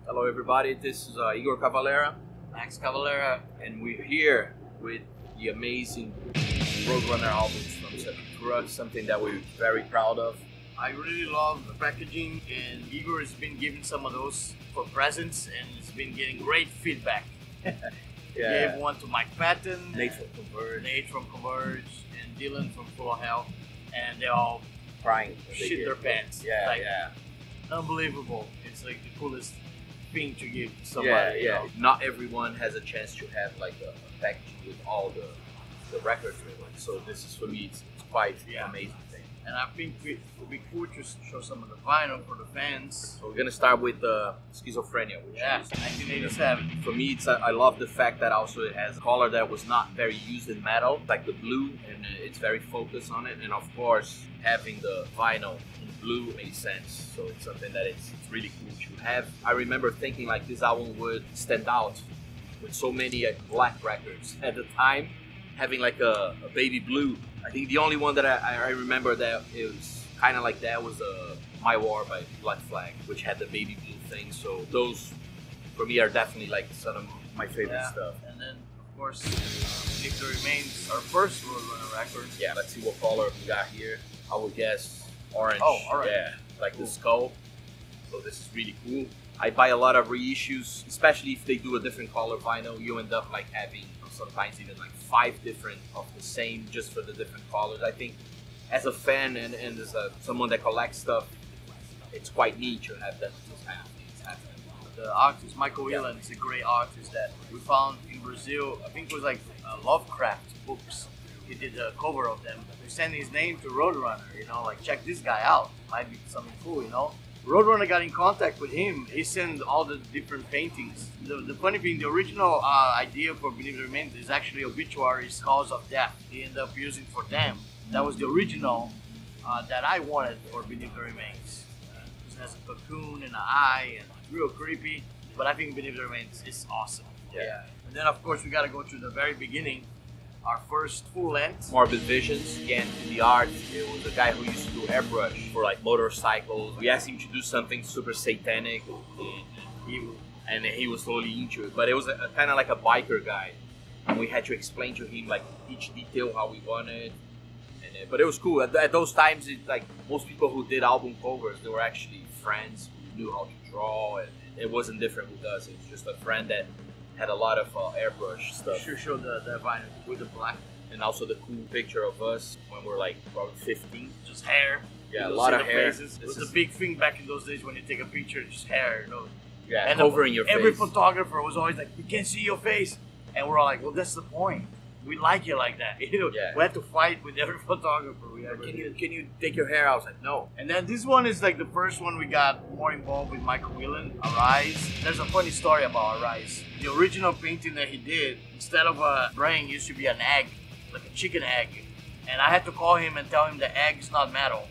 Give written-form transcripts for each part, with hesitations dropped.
Hello everybody, this is Iggor Cavalera, Max Cavalera, and we're here with the amazing Roadrunner albums from Sepultura, something that we're very proud of. I really love the packaging, and Iggor has been giving some of those for presents, and it's been getting great feedback. He gave one to Mike Patton, Nate from Converge, and Dylan from Full of Hell, and they all crying, shit their pants. Unbelievable. It's like the coolest thing to give somebody. You know? Not everyone has a chance to have like a packaging with all the records in it. So this is, for me, it's quite an amazing thing. And I think it would be cool to show some of the vinyl for the fans. So we're gonna start with Schizophrenia, which is 1987. For me, I love the fact that also it has a color that was not very used in metal, like the blue, and it's very focused on it. And of course, having the vinyl in blue makes sense. So it's something that it's really cool to have. I remember thinking like this album would stand out with so many black records at the time, having like a baby blue. I think the only one that I remember that it was kind of like that was My War by Black Flag, which had the baby blue thing. So those, for me, are definitely like some of my favorite stuff. And then, of course, Beneath the Remains, our first Roadrunner record. Yeah, let's see what color we got here. I would guess orange. Oh, orange. Yeah, like the skull. So this is really cool. I buy a lot of reissues, especially if they do a different color vinyl. You end up like having sometimes even like 5 different of the same just for the different colors. I think as a fan and as someone that collects stuff, it's quite neat to have that just happen. The artist, Michael Whelan, is a great artist that we found in Brazil. I think it was like Lovecraft books. He did a cover of them. They sent his name to Roadrunner, you know, like check this guy out. Might be something cool, you know. Roadrunner got in contact with him. He sent all the different paintings. The funny thing, the original idea for Beneath the Remains is actually obituaries, cause of death. He ended up using for them. That was the original that I wanted for Beneath the Remains. It has a cocoon and an eye and real creepy. But I think Beneath the Remains is awesome. Yeah. And then of course we gotta go to the very beginning. Our first full length. Morbid Visions, again, in the art, it was a guy who used to do airbrush for like motorcycles. We asked him to do something super satanic, and he was totally into it. But it was a kind of like a biker guy, and we had to explain to him like each detail how we wanted. But it was cool. At those times, like most people who did album covers, they were actually friends who knew how to draw, and it wasn't different with us. It was just a friend that had a lot of airbrush stuff. Sure, show the vinyl with the black. And also the cool picture of us when we're like probably 15. Just hair. Yeah, a lot of hair. Faces. It was the big thing back in those days when you take a picture, just hair, you know. Yeah, and covering your face. Every photographer was always like, "We can't see your face," and we're all like, "Well, that's the point. We like you like that." You know, we had to fight with every photographer we ever did. Can you take your hair out? I was like, no. And then this one is like the first one we got more involved with Michael Whelan, Arise. There's a funny story about Arise. The original painting that he did, instead of a brain, used to be an egg, like a chicken egg. And I had to call him and tell him the egg's not metal.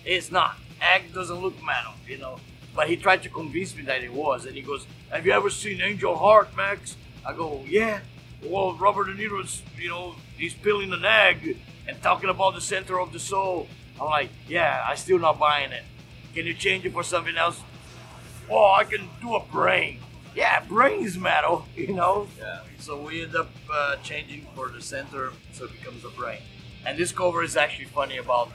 It's not. Egg doesn't look metal, you know. But he tried to convince me that it was. And he goes, "Have you ever seen Angel Heart, Max?" I go, "Yeah. Well, Robert De Niro's, you know, he's peeling an egg and talking about the center of the soul." I'm like, "Yeah, I still not buying it. Can you change it for something else?" "Oh, I can do a brain." "Yeah, brain is metal, you know." Yeah. So we end up changing for the center, so it becomes a brain. And this cover is actually funny about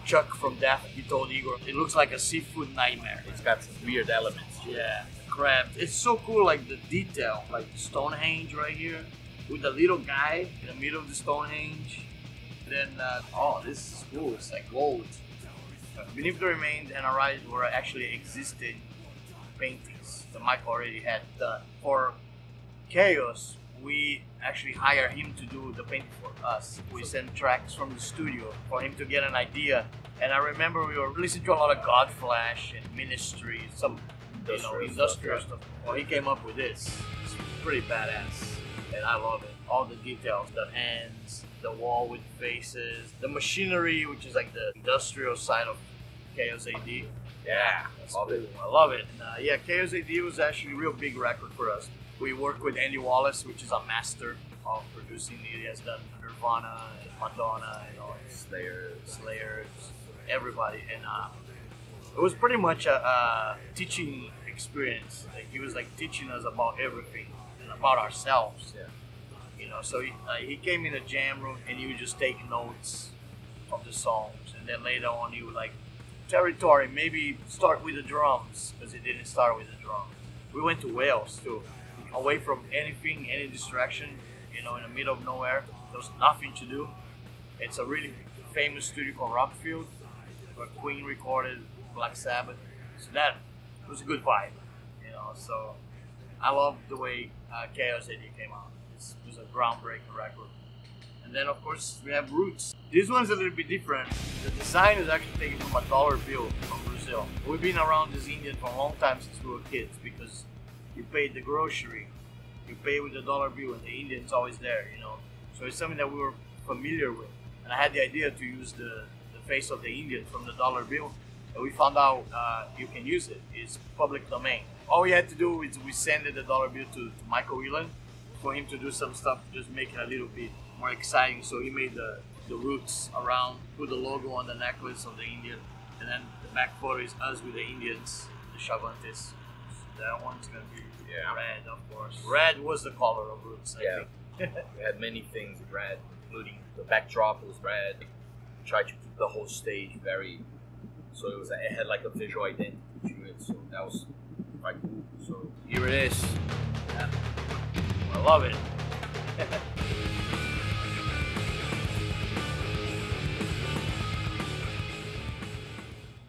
Chuck from Death. He told Igor, it looks like a seafood nightmare. It's got some weird elements. Yeah. Crabs. It's so cool, like the detail, like Stonehenge right here with the little guy in the middle of the Stonehenge. Then, oh, this is cool. It's like gold. Beneath the Remains and Arise were actually existing paintings that Mike already had done. For Chaos, we actually hired him to do the painting for us. We sent tracks from the studio for him to get an idea. And I remember we were listening to a lot of Godflash and Ministry, some industrial stuff. Well, he came up with this. It's pretty badass, and I love it. All the details, the hands, the wall with faces, the machinery, which is like the industrial side of Chaos AD. Yeah, I love it. And, yeah, Chaos AD was actually a real big record for us. We worked with Andy Wallace, which is a master of producing. He has done Nirvana and Madonna and all Slayer, everybody, and it was pretty much a teaching experience. Like he was like teaching us about everything and about ourselves. Yeah. You know, so he came in the jam room and he would just take notes of the songs, and then later on he would like territory, maybe start with the drums because he didn't start with the drums. We went to Wales too, away from anything, any distraction. You know, in the middle of nowhere, there was nothing to do. It's a really famous studio called Rockfield, where Queen recorded Black Sabbath. So that was a good vibe, you know. So I love the way Chaos AD came out. It was a groundbreaking record. And then of course we have Roots. This one's a little bit different. The design is actually taken from a dollar bill from Brazil. We've been around this Indian for a long time since we were kids because you paid the grocery, you pay with the dollar bill, and the Indian's always there, you know. So it's something that we were familiar with. And I had the idea to use the face of the Indian from the dollar bill. And we found out you can use it. It's public domain. All we had to do is we sent the dollar bill to Michael Whelan for him to do some stuff, just make it a little bit more exciting. So he made the roots around, put the logo on the necklace of the Indian, and then the back photo is us with the Indians, the Chavantes. That one's gonna be red, of course. Red was the color of Roots, I think. We had many things in red, including the backdrop was red. We tried to keep the whole stage so it had like a visual identity to it, so that was quite cool. So here it is. Yeah. I love it.